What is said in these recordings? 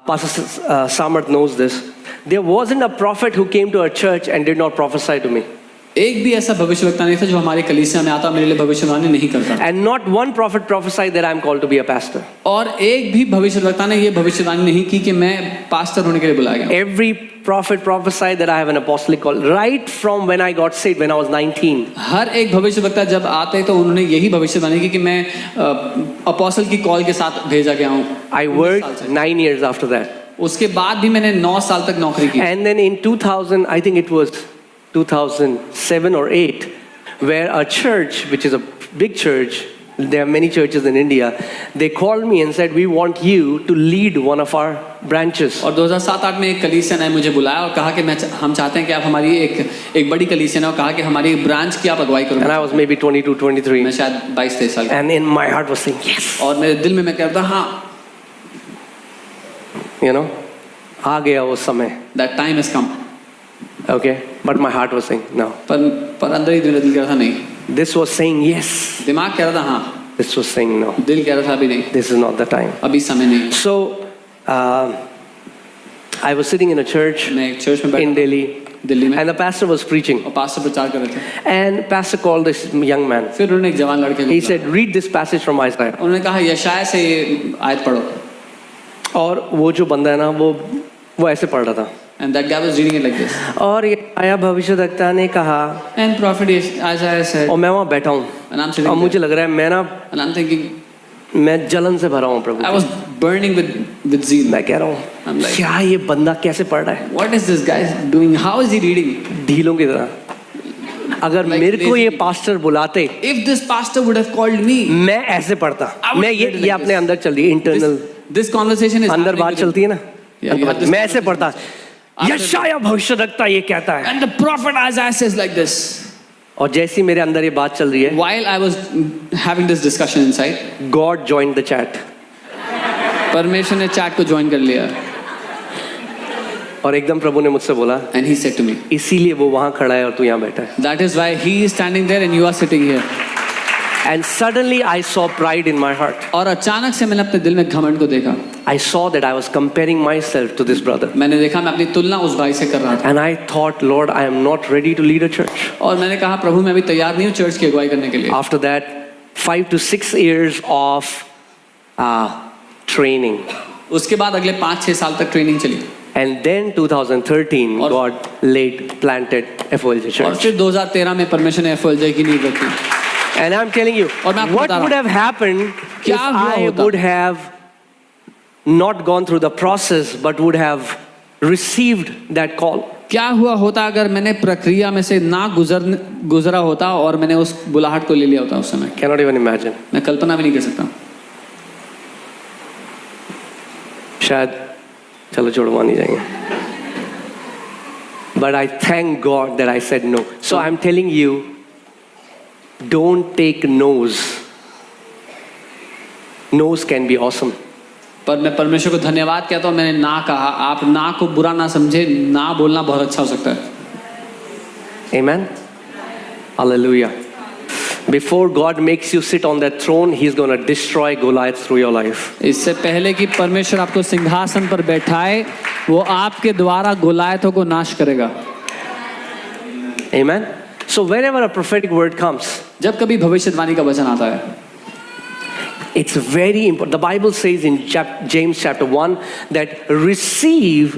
Pastor Samarth knows this. There wasn't a prophet who came to our church and did not prophesy to me. एक भी ऐसा भविष्यवक्ता नहीं था जो हमारे कलीसिया में आता मेरे लिए भविष्यवाणी नहीं करता. And not one prophet prophesied that I am called to be a pastor. और एक भी भविष्यवक्ता ने ये भविष्यवाणी नहीं की कि मैं पास्टर होने के लिए बुलाया गया. Every prophet prophesied that I have an apostolic call. Right from when I got saved, when I was 19. हर एक भविष्यवक्ता जब आते तो उन्होंने यही भविष्यवाणी की कि मैं अपोस्टल की कॉल के साथ भेजा गया हूँ. I worked 9 years after that. उसके बाद भी मैंने 9 साल तक नौकरी की. And then in 2000, I think it was 2007 or 8, where a church, which is a big church, there are many churches in India, they called me and said, we want you to lead one of our branches. और 2007-8 में एक कलीसिया ने मुझे बुलाया और कहा कि हम चाहते हैं कि आप हमारी एक बड़ी कलीसिया ने और कहा कि हमारी ब्रांच की आप अगुवाई करो. And I was maybe 22, 23. मैं शायद 22-23 साल. And in my heart was saying, yes. और मेरे दिल में मैं कहता हाँ. You know, आ गया वो समय. That time has come. Okay, but my heart was saying no. पर अंदर ही दिल कह रहा था नहीं. This was saying yes. दिमाग कह रहा था हाँ. This was saying no. दिल कह रहा था अभी नहीं. This is not the time. अभी समय नहीं. So, I was sitting in a church मैं एक चर्च में बैठा in Delhi, दिल्ली में. and the pastor was preaching. और पास्टर प्रचार कर रहे थे. And pastor called this young man. फिर उन्होंने एक जवान लड़के को He said, "Read this passage from Isaiah." उन्होंने कहा यशाया से ये आयत पढ़ो. और वो जो बंदा है ना वो ऐसे पढ़ रहा था. And that guy was reading it like this. और ये आया भविष्यद्वक्ता ने कहा. And prophet Isaiah said. और मैं वहाँ बैठा हूँ. And I'm sitting और मुझे there. लग रहा है मैं ना. And I'm thinking. मैं जलन से भरा हूँ प्रभु. I was burning with zeal. मैं कह रहा हूँ. I'm like. क्या ये बंदा कैसे पढ़ रहा है? What is this guy doing? How is he reading? ढीलों की तरह. अगर Like मेरे को ये lazy. पास्टर बुलाते. If this pastor would have called me. मैं ऐसे पढ़ता. I would मैं read it ये like अपने this. अंदर चल रही है internal. This conversation is. अंदर बात चलती है ना. Yeah, you have this मैं ऐसे पढ़ता. यशाया भविष्यद्वक्ता ये कहता है. And the prophet Isaiah says like this. और जैसी मेरे अंदर ये बात चल रही है. While I was having this discussion inside. God joined the chat. परमेश्वर ने चैट को ज्वाइन कर लिया. और एकदम प्रभु ने मुझसे बोला. And he said to me. इसीलिए वो वहाँ खड़ा है और तू यहाँ बैठा है. That is why he is standing there and you are sitting here. And suddenly I saw pride in my heart. और अचानक से मैंने अपने दिल में घमंड को देखा. I saw that I was comparing myself to this brother. मैंने देखा मैं अपनी तुलना उस भाई से कर रहा था. And I thought, Lord, I am not ready to lead a church. और मैंने कहा प्रभु मैं अभी तैयार नहीं हूँ चर्च की अगुवाई करने के लिए. After that, 5 to 6 years of training. उसके बाद अगले 5-6 साल तक ट्रेनिंग चली. And then 2013, God planted FOLJ और Church. फिर 2013 में परमेश्वर ने FOLJ की नींव रखी. And I'm telling you, और मैं आपको what बता रहा would have happened if क्या हुआ I होता? would have not gone through the process, but would have received that call. क्या हुआ होता अगर मैंने प्रक्रिया में से ना गुजरा होता और मैंने उस बुलाहट को ले लिया होता उस समय. Cannot even imagine. मैं कल्पना भी नहीं कर सकता. शायद चलो छोड़वा नहीं जाएंगे. But I thank God that I said no. So I'm telling you, don't take no's. No's can be awesome. पर मैं परमेश्वर को धन्यवाद कहता हूँ मैंने ना कहा. आप ना को बुरा ना समझे. ना बोलना बहुत अच्छा हो सकता है. Amen. Hallelujah. Before God makes you sit on that throne, He's going to destroy Goliath through your life. इससे पहले कि परमेश्वर आपको सिंहासन पर बैठाए वो आपके द्वारा गोलायतों को नाश करेगा. Amen. So whenever a prophetic word comes, जब कभी भविष्यवाणी का वचन आता है, it's very important. The Bible says in James chapter 1 that receive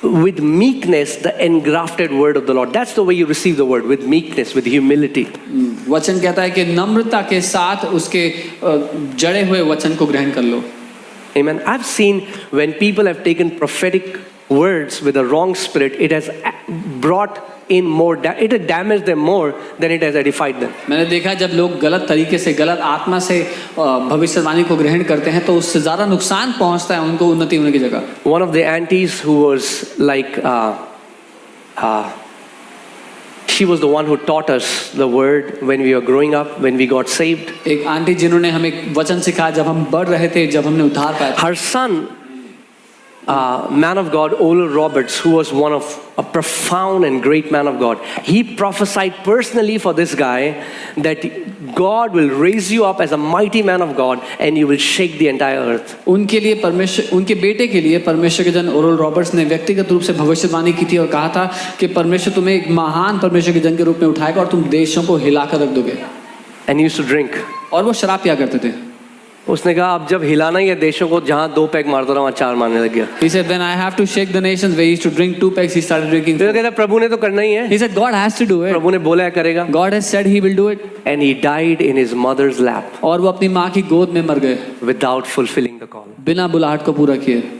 with meekness the engrafted word of the Lord. That's the way you receive the word, with meekness, with humility. वचन कहता है कि नम्रता के साथ उसके जड़े हुए वचन को ग्रहण कर लो. Amen. I've seen when people have taken prophetic words with a wrong spirit, it has brought in more, it has damaged them more than it has edified them. मैंने देखा जब लोग गलत तरीके से गलत आत्मा से भविष्यवाणी को ग्रहण करते हैं तो उससे ज़्यादा नुकसान पहुंचता है उनको उन्नति होने की जगह. One of the aunties who was like, she was the one who taught us the word when we were growing up, when we got saved. एक आंटी जिन्होंने हमें वचन सिखाया जब हम बढ़ रहे थे, जब हमने उद्धार पाया. Her son man of God, Oral Roberts, who was one of a profound and great man of God, he prophesied personally for this guy that God will raise you up as a mighty man of God and you will shake the entire earth. उनके लिए परमेश्वर, उनके बेटे के लिए परमेश्वर के जन ओरल रॉबर्ट्स ने व्यक्तिगत रूप से भविष्यवाणी की थी और कहा था कि परमेश्वर तुम्हें एक महान परमेश्वर के जन के रूप में उठाएगा और तुम देशों को हिलाकर रख दोगे। And he used to drink. और वो शराब पिया करते थे। उसने कहा अब जब हिलाना ही है देशों को, जहाँ 2 पैग मारता रहा वहाँ 4 मारने लग गया। He said when I have to shake the nations, where he used to drink 2 pegs, he started drinking 4. फिर कहता प्रभु ने तो करना ही है, He said God has to do it. प्रभु ने बोला है करेगा। God has said he will do it. And he died in his mother's lap और वो अपनी माँ की गोद में मर गए without fulfilling the call. बिना बुलाहट को पूरा किए।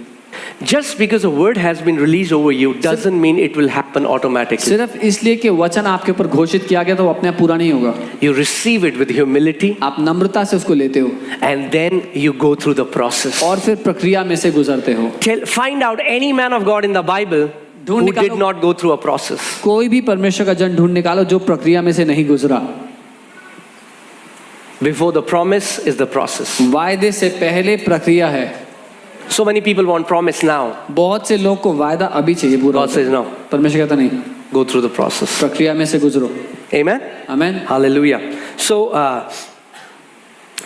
Just because a word has been released over you doesn't mean it will happen automatically. सिर्फ इसलिए कि वचन आपके ऊपर घोषित किया गया तो वो अपने आप पूरा नहीं होगा। You receive it with humility आप नम्रता से उसको लेते हो and then you go through the process. और फिर प्रक्रिया में से गुजरते हो। Find out any man of God in the Bible who ढूंढ did not go through a process. कोई भी परमेश्वर का जन ढूंढ निकालो जो प्रक्रिया में से नहीं गुजरा। Before the promise is the process. वायदे से पहले प्रक्रिया है। So many people want promise now. बहुत से लोग को वायदा अभी चाहिए पूरा। God says no. परमेश्वर कहता नहीं, Go through the process. प्रक्रिया में से गुजरो। Amen. Amen. Hallelujah. So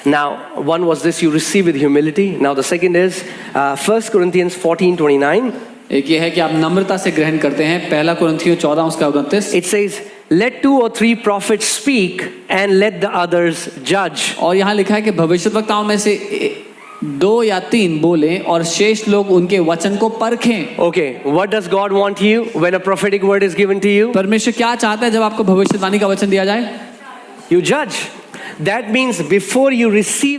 now one was this, you receive with humility. Now the second is 1 Corinthians 14:29. एक ये है कि आप नम्रता से ग्रहण करते हैं। पहला कुरिन्थियों 14 उसका 29। It says, let 2 or 3 prophets speak and let the others judge. और यहाँ लिखा है कि भविष्यद्वक्ताओं में से 2 या 3 बोले और शेष लोग उनके वचन को परखें। Okay, what does God want you when a prophetic word is given to you? परमेश्वर क्या चाहता है जब आपको भविष्यवाणी का वचन दिया जाए? You judge. That means before you receive